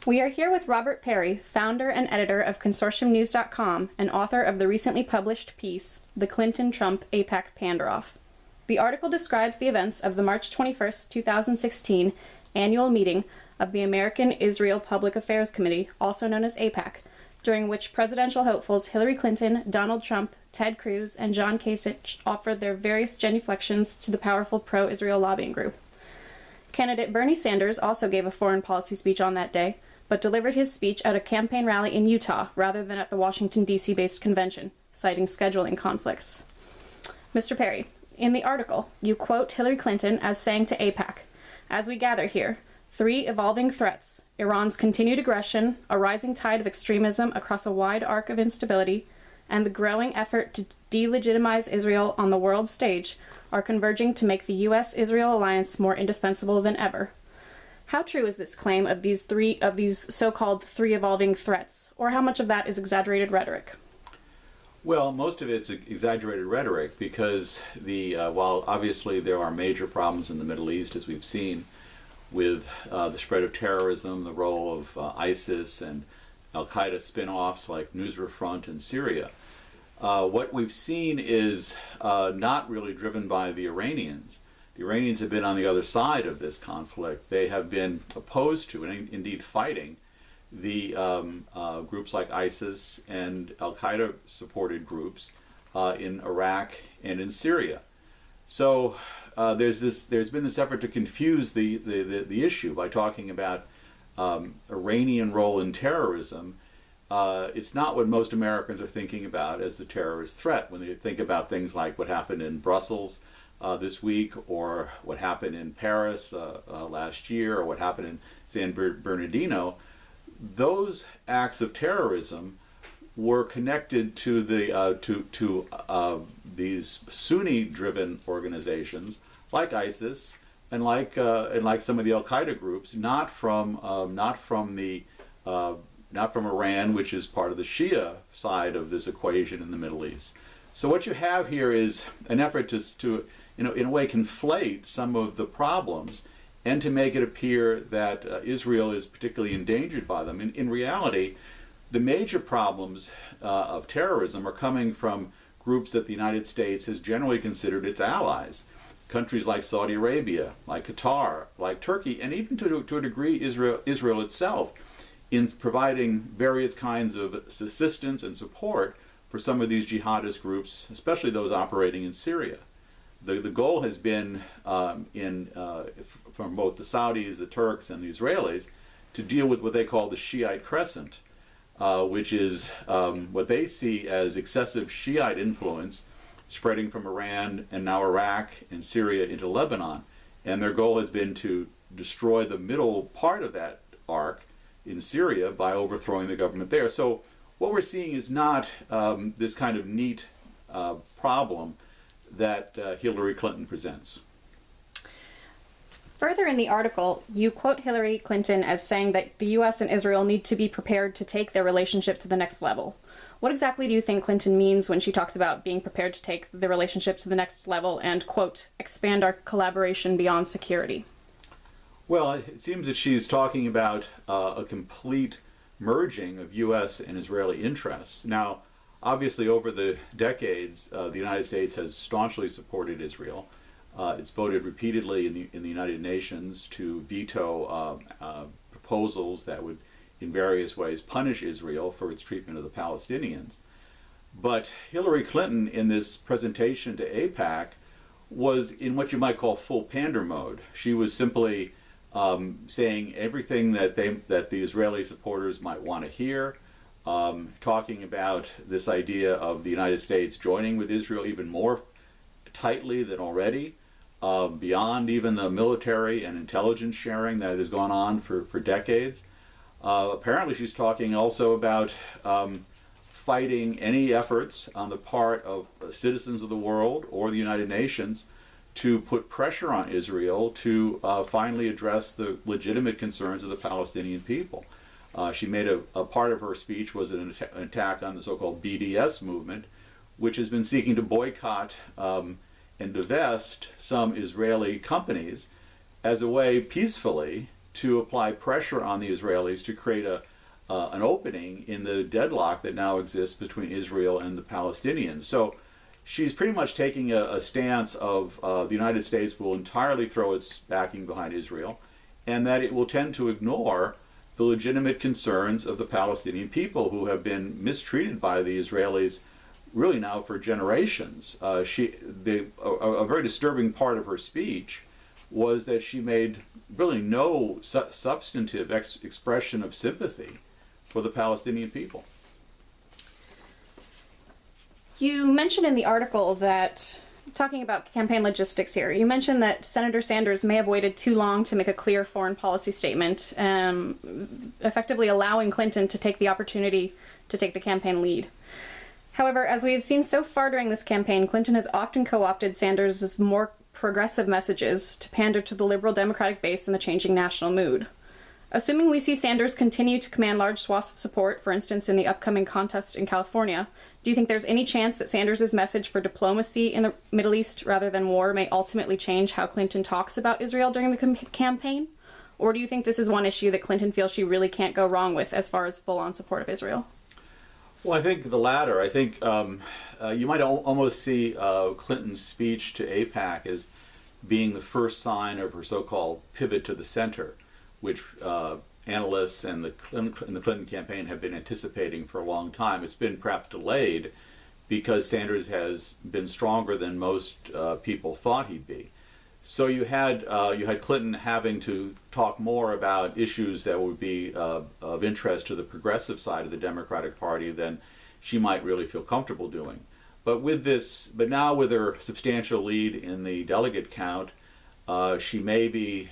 We are here with Robert Parry, founder and editor of ConsortiumNews.com and author of the recently published piece, The Clinton-Trump AIPAC Panderoff. The article describes the events of the March 21, 2016 annual meeting of the American Israel Public Affairs Committee, also known as AIPAC, during which presidential hopefuls Hillary Clinton, Donald Trump, Ted Cruz, and John Kasich offered their various genuflections to the powerful pro-Israel lobbying group. Candidate Bernie Sanders also gave a foreign policy speech on that day, but delivered his speech at a campaign rally in Utah rather than at the Washington, D.C.-based convention, citing scheduling conflicts. Mr. Parry, in the article, you quote Hillary Clinton as saying to AIPAC, "As we gather here, three evolving threats, Iran's continued aggression, a rising tide of extremism across a wide arc of instability, and the growing effort to delegitimize Israel on the world stage, are converging to make the U.S.-Israel alliance more indispensable than ever." How true is this claim of these so-called three evolving threats, or how much of that is exaggerated rhetoric? Well, most of it's exaggerated rhetoric because while obviously there are major problems in the Middle East, as we've seen, with the spread of terrorism, the role of ISIS and Al-Qaeda spin-offs like Nusra Front in Syria. What we've seen is not really driven by the Iranians. The Iranians have been on the other side of this conflict. They have been opposed to, and indeed fighting, the groups like ISIS and Al-Qaeda supported groups in Iraq and in Syria. So there's been this effort to confuse the issue by talking about Iranian role in terrorism. It's not what most Americans are thinking about as the terrorist threat when they think about things like what happened in Brussels this week, or what happened in Paris last year, or what happened in San Bernardino. Those acts of terrorism were connected to these Sunni-driven organizations like ISIS and like some of the Al-Qaeda groups, not from Iran, which is part of the Shia side of this equation in the Middle East. So what you have here is an effort to in a way conflate some of the problems and to make it appear that Israel is particularly endangered by them. In reality, the major problems of terrorism are coming from groups that the United States has generally considered its allies. Countries like Saudi Arabia, like Qatar, like Turkey, and even to a degree Israel itself, in providing various kinds of assistance and support for some of these jihadist groups, especially those operating in Syria. The goal has been, from both the Saudis, the Turks, and the Israelis, to deal with what they call the Shiite Crescent, which is what they see as excessive Shiite influence spreading from Iran and now Iraq and Syria into Lebanon. And their goal has been to destroy the middle part of that arc in Syria by overthrowing the government there. So what we're seeing is not this kind of neat problem that Hillary Clinton presents. Further in the article, you quote Hillary Clinton as saying that the U.S. and Israel need to be prepared to take their relationship to the next level. What exactly do you think Clinton means when she talks about being prepared to take the relationship to the next level and, quote, expand our collaboration beyond security? Well, it seems that she's talking about a complete merging of U.S. and Israeli interests. Now, obviously, over the decades, the United States has staunchly supported Israel. It's voted repeatedly in the United Nations to veto proposals that would, in various ways, punish Israel for its treatment of the Palestinians. But Hillary Clinton, in this presentation to AIPAC, was in what you might call full pander mode. She was simply saying everything that the Israeli supporters might want to hear, talking about this idea of the United States joining with Israel even more tightly than already, beyond even the military and intelligence sharing that has gone on for decades. Apparently she's talking also about fighting any efforts on the part of citizens of the world or the United Nations to put pressure on Israel to finally address the legitimate concerns of the Palestinian people. She made a part of her speech was an attack on the so-called BDS movement, which has been seeking to boycott and divest some Israeli companies as a way peacefully to apply pressure on the Israelis to create an opening in the deadlock that now exists between Israel and the Palestinians. So she's pretty much taking a stance of the United States will entirely throw its backing behind Israel, and that it will tend to ignore the legitimate concerns of the Palestinian people who have been mistreated by the Israelis really now for generations. A very disturbing part of her speech was that she made really no substantive expression of sympathy for the Palestinian people. You mentioned in the article that, talking about campaign logistics here, you mentioned that Senator Sanders may have waited too long to make a clear foreign policy statement, effectively allowing Clinton to take the opportunity to take the campaign lead. However, as we have seen so far during this campaign, Clinton has often co-opted Sanders' more progressive messages to pander to the liberal Democratic base in the changing national mood. Assuming we see Sanders continue to command large swaths of support, for instance in the upcoming contest in California, do you think there's any chance that Sanders' message for diplomacy in the Middle East rather than war may ultimately change how Clinton talks about Israel during the campaign? Or do you think this is one issue that Clinton feels she really can't go wrong with as far as full-on support of Israel? Well, I think the latter. I think you might almost see Clinton's speech to AIPAC as being the first sign of her so-called pivot to the center, which analysts and the Clinton campaign have been anticipating for a long time. It's been perhaps delayed because Sanders has been stronger than most people thought he'd be. So you had Clinton having to talk more about issues that would be of interest to the progressive side of the Democratic Party than she might really feel comfortable doing. But now with her substantial lead in the delegate count, she may be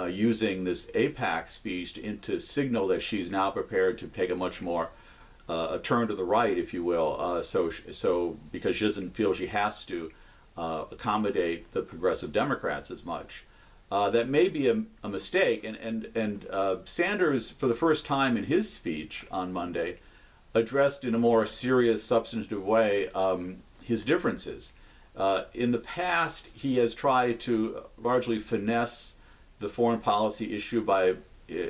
using this AIPAC speech to signal that she's now prepared to take a much more a turn to the right, if you will. So because she doesn't feel she has to accommodate the progressive Democrats as much. That may be a mistake, and Sanders, for the first time in his speech on Monday, addressed in a more serious, substantive way his differences. In the past, he has tried to largely finesse the foreign policy issue by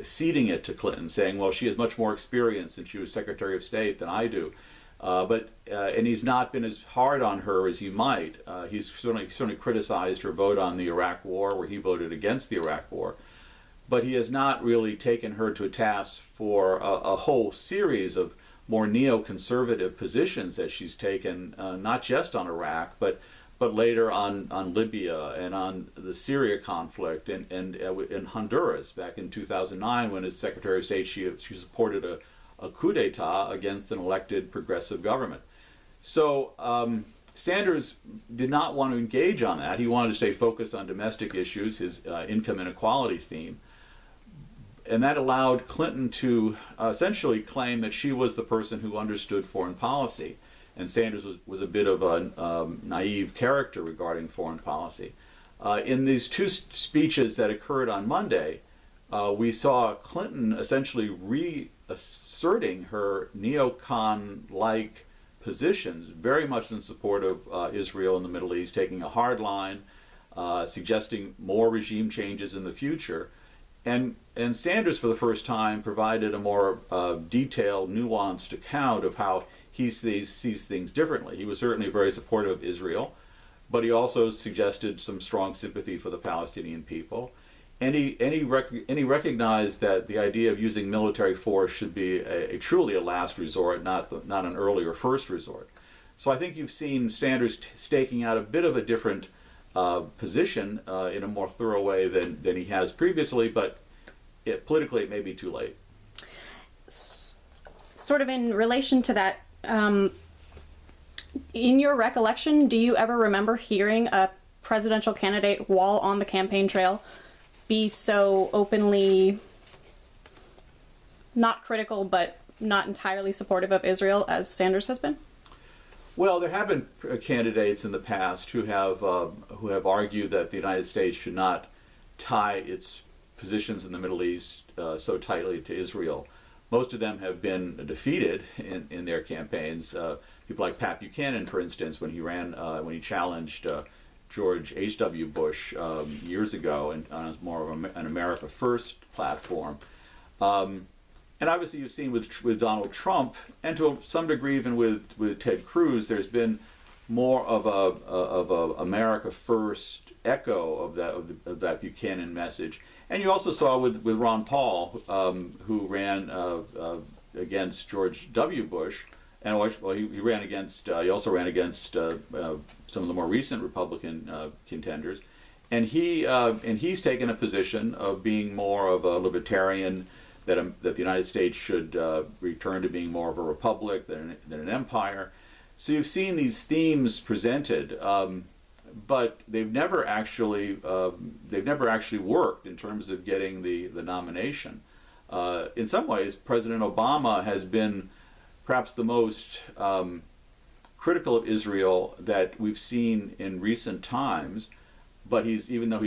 ceding it to Clinton, saying, well, she has much more experience and she was Secretary of State than I do. And he's not been as hard on her as he might. He's certainly criticized her vote on the Iraq War, where he voted against the Iraq War. But he has not really taken her to task for a whole series of more neoconservative positions that she's taken, not just on Iraq, but later on Libya and on the Syria conflict and in Honduras back in 2009, when as Secretary of State she supported a coup d'etat against an elected progressive government. So Sanders did not want to engage on that. He wanted to stay focused on domestic issues, his income inequality theme. And that allowed Clinton to essentially claim that she was the person who understood foreign policy. And Sanders was a bit of a naive character regarding foreign policy. In these two speeches that occurred on Monday, we saw Clinton essentially reasserting her neocon-like positions, very much in support of Israel in the Middle East, taking a hard line, suggesting more regime changes in the future. And Sanders, for the first time, provided a more detailed, nuanced account of how he sees things differently. He was certainly very supportive of Israel, but he also suggested some strong sympathy for the Palestinian people. And he recognized that the idea of using military force should be truly a last resort, not an early or first resort. So I think you've seen Sanders staking out a bit of a different position in a more thorough way than he has previously, but politically it may be too late. Sort of in relation to that, in your recollection, do you ever remember hearing a presidential candidate while on the campaign trail be so openly not critical but not entirely supportive of Israel as Sanders has been? Well, there have been candidates in the past who have argued that the United States should not tie its positions in the Middle East so tightly to Israel. Most of them have been defeated in their campaigns. People like Pat Buchanan, for instance, when he challenged George H.W. Bush years ago, and on more of an America First platform. And obviously, you've seen with Donald Trump, and to some degree even with Ted Cruz, there's been more of a America First echo of that Buchanan message. And you also saw with Ron Paul, who ran against George W. Bush, and well, he ran against. He also ran against some of the more recent Republican contenders, and he's taken a position of being more of a libertarian. That the United States should return to being more of a republic than an empire. So you've seen these themes presented, but they've never actually worked in terms of getting the nomination. In some ways, President Obama has been perhaps the most critical of Israel that we've seen in recent times. But even though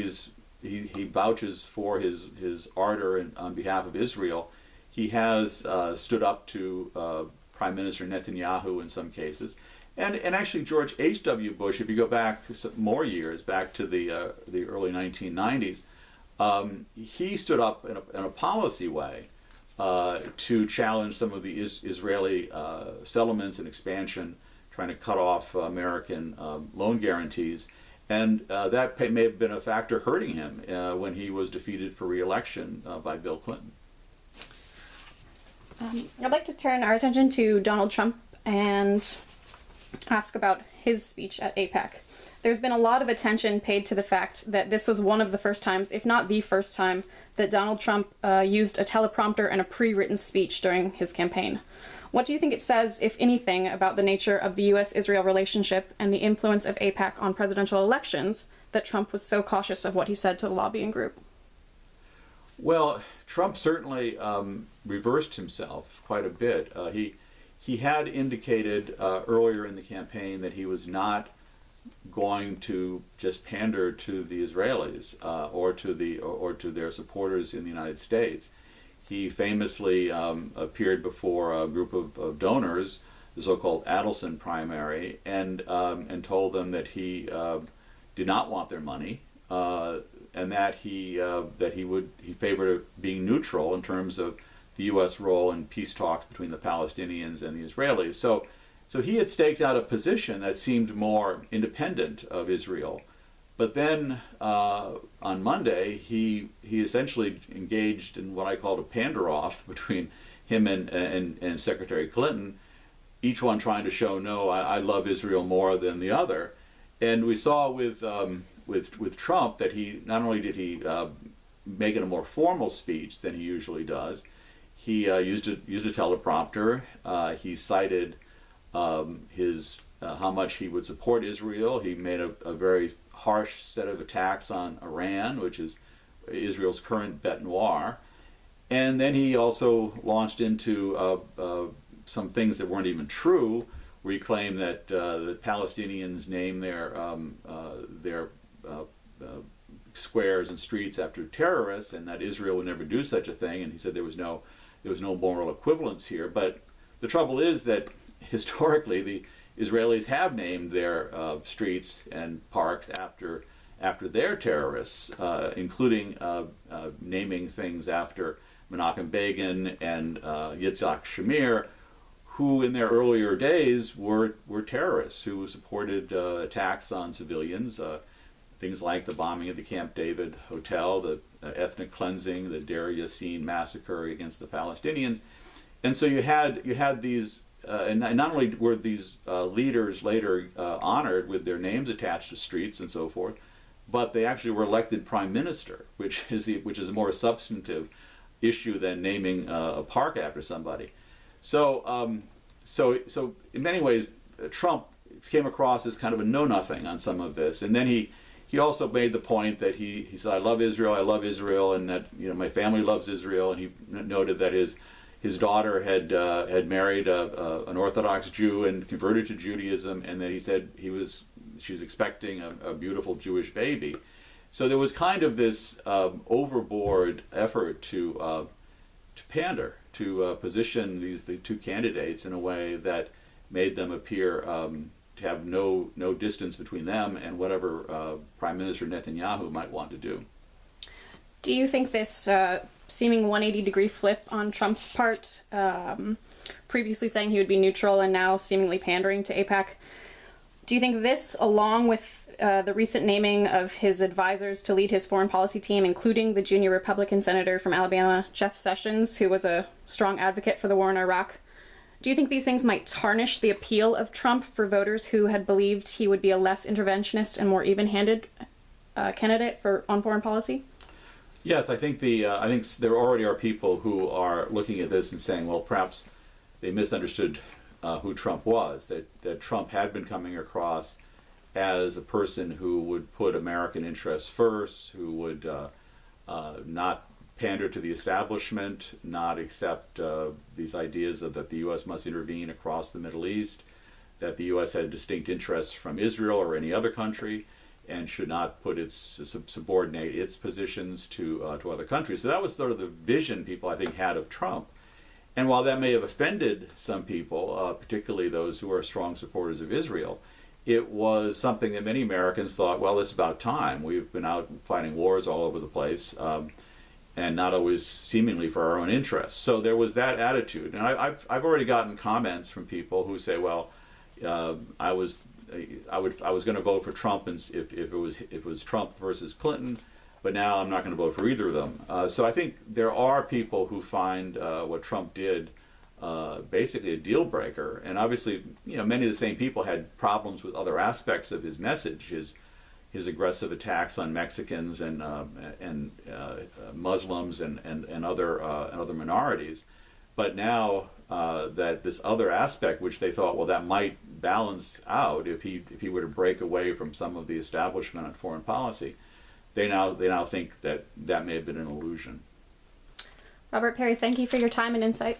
he vouches for his ardor on behalf of Israel, he has stood up to Prime Minister Netanyahu in some cases. And actually George H.W. Bush, if you go back more years, back to the early 1990s, he stood up in a policy way to challenge some of the Israeli settlements and expansion, trying to cut off American loan guarantees. And that may have been a factor hurting him when he was defeated for re-election by Bill Clinton. I'd like to turn our attention to Donald Trump and ask about his speech at AIPAC. There's been a lot of attention paid to the fact that this was one of the first times, if not the first time, that Donald Trump used a teleprompter and a pre-written speech during his campaign. What do you think it says, if anything, about the nature of the U.S.-Israel relationship and the influence of AIPAC on presidential elections that Trump was so cautious of what he said to the lobbying group? Well, Trump certainly reversed himself quite a bit. He had indicated earlier in the campaign that he was not going to just pander to the Israelis or to their supporters in the United States. He famously appeared before a group of donors, the so-called Adelson primary, and told them that he did not want their money, and that he favored being neutral in terms of the U.S. role in peace talks between the Palestinians and the Israelis. So he had staked out a position that seemed more independent of Israel. But then on Monday, he essentially engaged in what I called a pander-off between him and Secretary Clinton, each one trying to show, no, I love Israel more than the other. And we saw with Trump that he not only did he make it a more formal speech than he usually does, he used a teleprompter. He cited how much he would support Israel. He made a very harsh set of attacks on Iran, which is Israel's current bête noire. And then he also launched into some things that weren't even true, where he claimed that the Palestinians name their squares and streets after terrorists, and that Israel would never do such a thing. And he said there was no moral equivalence here. But the trouble is that historically the Israelis have named their streets and parks after their terrorists, including naming things after Menachem Begin and Yitzhak Shamir, who in their earlier days were terrorists who supported attacks on civilians, things like the bombing of the Camp David Hotel, the ethnic cleansing, the Deir Yassin massacre against the Palestinians. And so you had these. And not only were these leaders later honored with their names attached to streets and so forth, but they actually were elected prime minister, which is a more substantive issue than naming a park after somebody. So in many ways, Trump came across as kind of a know-nothing on some of this, and then he also made the point that he said, I love Israel, and that my family loves Israel, and he noted that his daughter had married an Orthodox Jew and converted to Judaism, and that he said she's expecting a beautiful Jewish baby. So there was kind of this overboard effort to pander, to position the two candidates in a way that made them appear have no distance between them and whatever Prime Minister Netanyahu might want to do. Do you think this seeming 180-degree flip on Trump's part, previously saying he would be neutral and now seemingly pandering to AIPAC, do you think this, along with the recent naming of his advisors to lead his foreign policy team, including the junior Republican senator from Alabama, Jeff Sessions, who was a strong advocate for the war in Iraq, do you think these things might tarnish the appeal of Trump for voters who had believed he would be a less interventionist and more even-handed candidate on foreign policy? Yes, I think there already are people who are looking at this and saying, well, perhaps they misunderstood who Trump was, that Trump had been coming across as a person who would put American interests first, who would not pander to the establishment, not accept these ideas that the U.S. must intervene across the Middle East, that the U.S. had distinct interests from Israel or any other country, and should not subordinate its positions to other countries. So that was sort of the vision people, I think, had of Trump. And while that may have offended some people, particularly those who are strong supporters of Israel, it was something that many Americans thought, well, it's about time. We've been out fighting wars all over the place, and not always seemingly for our own interests. So there was that attitude. And I've already gotten comments from people who say, well, I was going to vote for Trump if it was Trump versus Clinton, but now I'm not going to vote for either of them. So I think there are people who find what Trump did basically a deal breaker, and obviously, many of the same people had problems with other aspects of his message, his aggressive attacks on Mexicans and Muslims and other minorities. But now that this other aspect, which they thought, well, that might balance out if he were to break away from some of the establishment on foreign policy, they now think that may have been an illusion. Robert Parry, thank you for your time and insight.